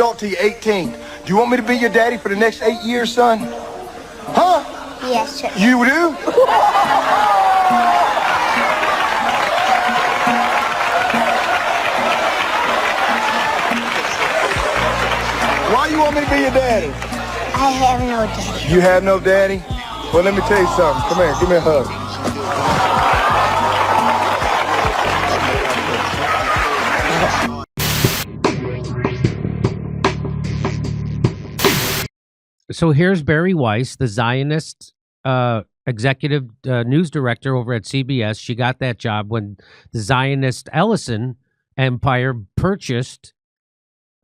adult till you're 18. Do you want me to be your daddy for the next 8 years, son? Huh? Yes, sir. You do? Why you want me to be your daddy? I have no daddy. You have no daddy? Well, let me tell you something. Come here, give me a hug. So here's Barry Weiss, the Zionist executive news director over at CBS. She got that job when the Zionist Ellison empire purchased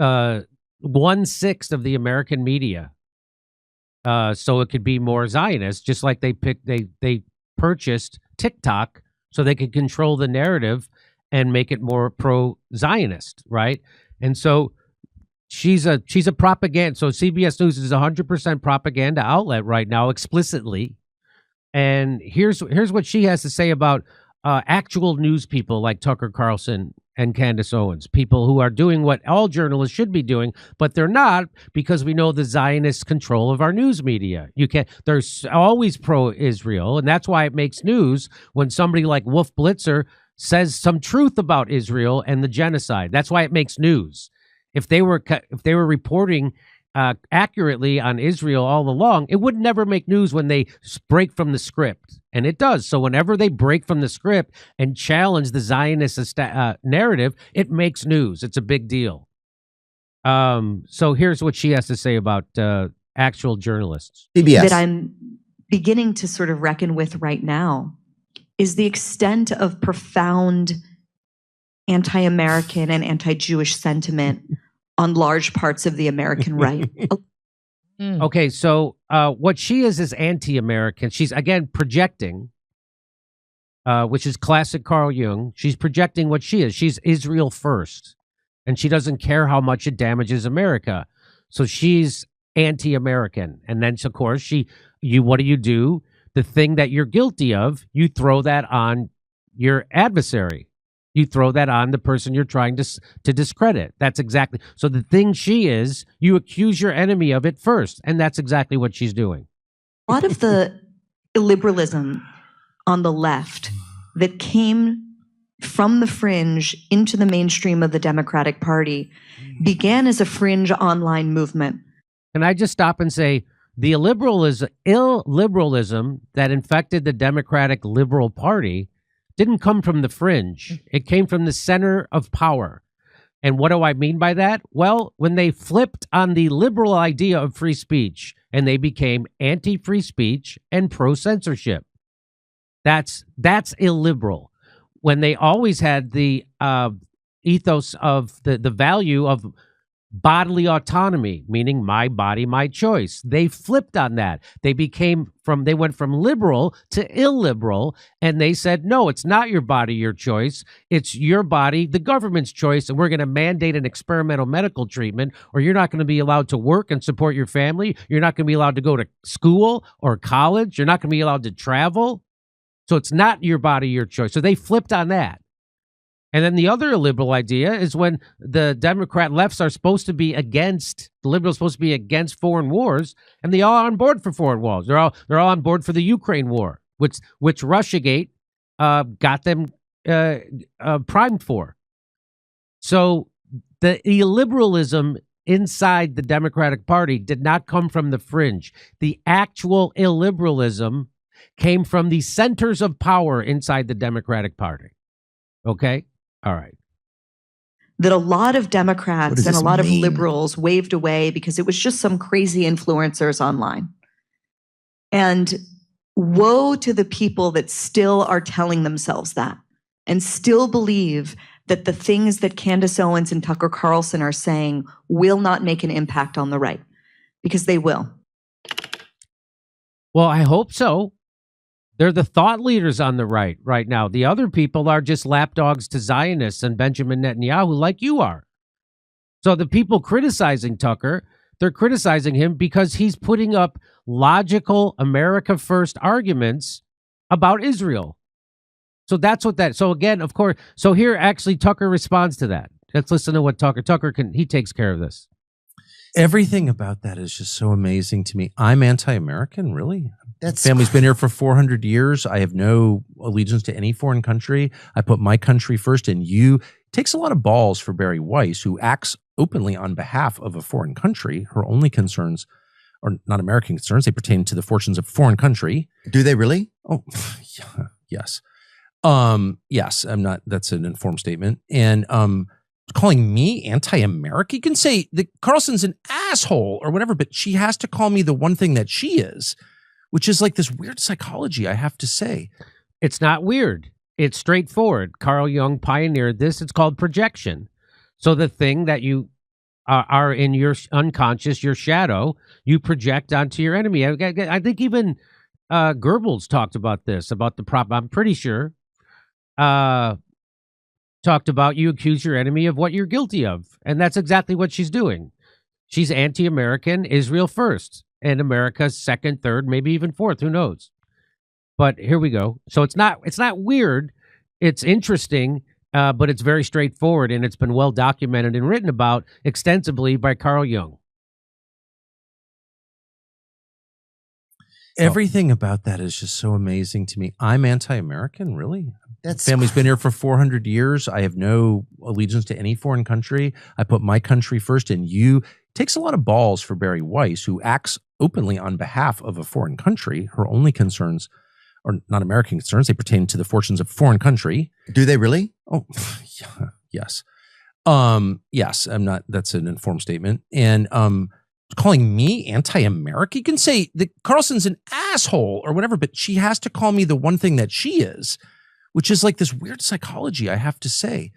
1/6 of the American media, so it could be more Zionist. Just like they purchased TikTok so they could control the narrative and make it more pro-Zionist, right? And so she's a propaganda. So CBS News is 100% propaganda outlet right now, explicitly. And here's what she has to say about actual news people like Tucker Carlson and Candace Owens, people who are doing what all journalists should be doing, but they're not, because we know the Zionist control of our news media. They're always pro-Israel, and that's why it makes news when somebody like Wolf Blitzer says some truth about Israel and the genocide. That's why it makes news. If they were reporting accurately on Israel all along, it would never make news when they break from the script, and it does. So whenever they break from the script and challenge the Zionist narrative, it makes news. It's a big deal. So here's what she has to say about actual journalists. CBS. That I'm beginning to sort of reckon with right now is the extent of profound anti-American and anti-Jewish sentiment on large parts of the American right. Okay, so what she is anti-American. She's, again, projecting, which is classic Carl Jung. She's projecting what she is. She's Israel first, and she doesn't care how much it damages America. So she's anti-American. And then, of course, what do? The thing that you're guilty of, you throw that on your adversary. You throw that on the person you're trying to discredit. That's exactly. So the thing she is, you accuse your enemy of it first. And that's exactly what she's doing. A lot of the illiberalism on the left that came from the fringe into the mainstream of the Democratic Party began as a fringe online movement. Can I just stop and say the illiberalism that infected the Democratic Liberal Party didn't come from the fringe. It came from the center of power. And what do I mean by that? Well, when they flipped on the liberal idea of free speech and they became anti-free speech and pro-censorship. That's illiberal. When they always had the ethos of the value of bodily autonomy, meaning my body, my choice. They flipped on that. They went from liberal to illiberal, and they said, no, it's not your body, your choice. It's your body, the government's choice, and we're going to mandate an experimental medical treatment, or you're not going to be allowed to work and support your family. You're not going to be allowed to go to school or college. You're not going to be allowed to travel. So it's not your body, your choice. So they flipped on that. And then the other illiberal idea is when the Democrat lefts are supposed to be against, the liberals are supposed to be against foreign wars, and they all are on board for foreign wars. They're all on board for the Ukraine war, which Russiagate got them primed for. So the illiberalism inside the Democratic Party did not come from the fringe. The actual illiberalism came from the centers of power inside the Democratic Party. Okay? All right. That a lot of Democrats and a lot of liberals waved away because it was just some crazy influencers online. And woe to the people that still are telling themselves that and still believe that the things that Candace Owens and Tucker Carlson are saying will not make an impact on the right, because they will. Well, I hope so. They're the thought leaders on the right now. The other people are just lapdogs to Zionists and Benjamin Netanyahu like you are. So the people criticizing Tucker, they're criticizing him because he's putting up logical America first arguments about Israel. So that's what so again, of course, so here actually Tucker responds to that. Let's listen to what Tucker he takes care of this. Everything about that is just so amazing to me. I'm anti-American, really. That's Family's been here for 400 years. I have no allegiance to any foreign country. I put my country first, and it takes a lot of balls for Bari Weiss, who acts openly on behalf of a foreign country. Her only concerns are not American concerns. They pertain to the fortunes of a foreign country. Do they really? Oh, yeah, yes. Yes, I'm not, that's an informed statement. And, calling me anti-American, you can say that Carlson's an asshole or whatever, but she has to call me the one thing that she is, which is like this weird psychology, I have to say. It's not weird. It's straightforward. Carl Jung pioneered this. It's called projection. So the thing that you are in your unconscious, your shadow, you project onto your enemy. I think even Goebbels talked about this, about the prop. I'm pretty sure. Talked about you accuse your enemy of what you're guilty of. And that's exactly what she's doing. She's anti-American, Israel first, and America second, third, maybe even fourth, who knows. But here we go. So it's not weird. It's interesting, but it's very straightforward, and it's been well documented and written about extensively by Carl Jung. Everything about that is just so amazing to me. I'm anti-American, really. Family's been here for 400 years. I have no allegiance to any foreign country. I put my country first, and it takes a lot of balls for Bari Weiss, who acts openly on behalf of a foreign country. Her only concerns are not American concerns. They pertain to the fortunes of a foreign country. Do they really? Oh, yeah, yes. Yes, I'm not, that's an informed statement. And, calling me anti-American, you can say that Carlson's an asshole or whatever, but she has to call me the one thing that she is, which is like this weird psychology, I have to say.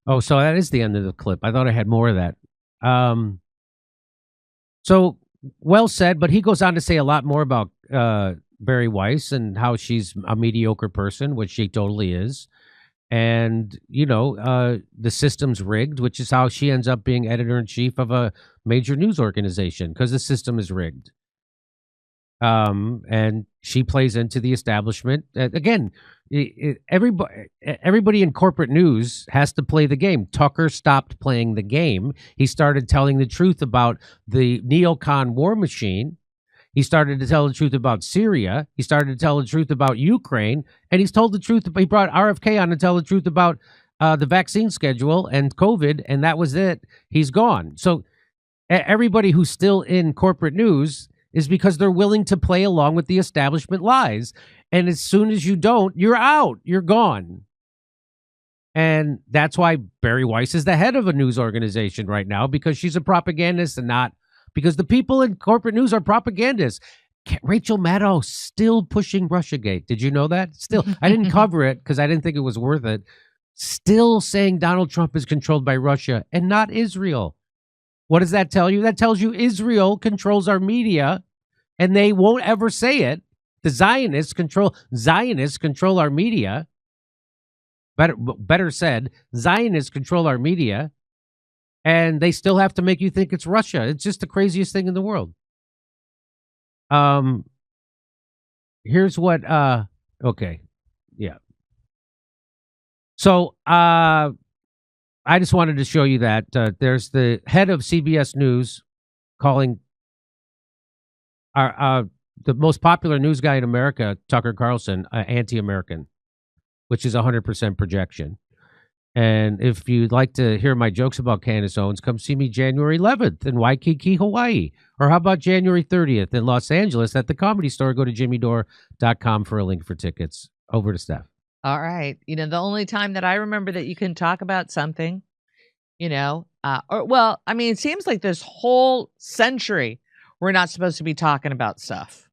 Oh, so that is the end of the clip. I thought I had more of that. So well said, but he goes on to say a lot more about Bari Weiss and how she's a mediocre person, which she totally is. And, the system's rigged, which is how she ends up being editor-in-chief of a major news organization, because the system is rigged. And she plays into the establishment. Again, everybody in corporate news has to play the game. Tucker stopped playing the game. He started telling the truth about the neocon war machine. He started to tell the truth about Syria. He started to tell the truth about Ukraine. And he's told the truth. He brought RFK on to tell the truth about the vaccine schedule and COVID, and that was it. He's gone. So everybody who's still in corporate news is because they're willing to play along with the establishment lies. And as soon as you don't, you're out. You're gone. And that's why Bari Weiss is the head of a news organization right now, because she's a propagandist and not because the people in corporate news are propagandists. Rachel Maddow still pushing Russiagate. Did you know that? Still, I didn't cover it because I didn't think it was worth it. Still saying Donald Trump is controlled by Russia and not Israel. What does that tell you? That tells you Israel controls our media, and they won't ever say it. The Zionists control our media. Better said, Zionists control our media, and they still have to make you think it's Russia. It's just the craziest thing in the world. Here's what, okay. Yeah. So, I just wanted to show you that there's the head of CBS News calling the most popular news guy in America, Tucker Carlson, anti-American, which is 100% projection. And if you'd like to hear my jokes about Candace Owens, come see me January 11th in Waikiki, Hawaii. Or how about January 30th in Los Angeles at the Comedy Store? Go to jimmydore.com for a link for tickets. Over to Steph. All right. The only time that I remember that you can talk about something, it seems like this whole century we're not supposed to be talking about stuff.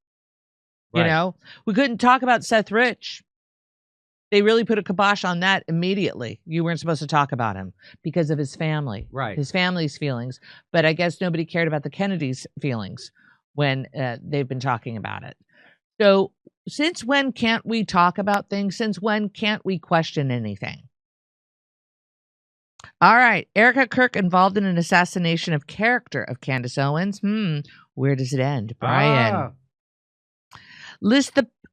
Right. We couldn't talk about Seth Rich. They really put a kibosh on that immediately. You weren't supposed to talk about him because of his family, Right? His family's feelings. But I guess nobody cared about the Kennedys' feelings when they've been talking about it. So since when can't we talk about things? Since when can't we question anything? All right. Erica Kirk involved in an assassination of character of Candace Owens. Where does it end? Brian.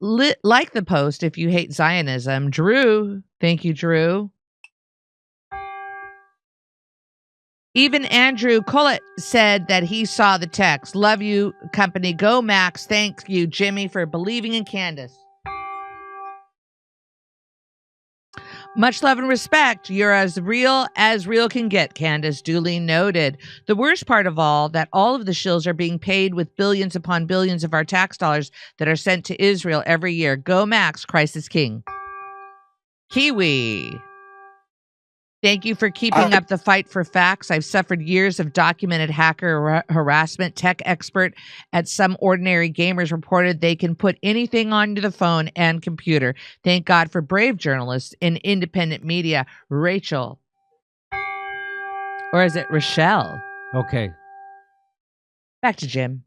Like the post if you hate Zionism. Drew. Thank you, Drew. Even Andrew Collett said that he saw the text. Love you, company. Go, Max. Thank you, Jimmy, for believing in Candace. Much love and respect. You're as real can get, Candace. Duly noted. The worst part of all, that all of the shills are being paid with billions upon billions of our tax dollars that are sent to Israel every year. Go, Max. Christ is King. Kiwi. Thank you for keeping up the fight for facts. I've suffered years of documented hacker harassment. Tech expert at some ordinary gamers reported they can put anything onto the phone and computer. Thank God for brave journalists in independent media. Rachel. Or is it Rochelle? Okay. Back to Jim.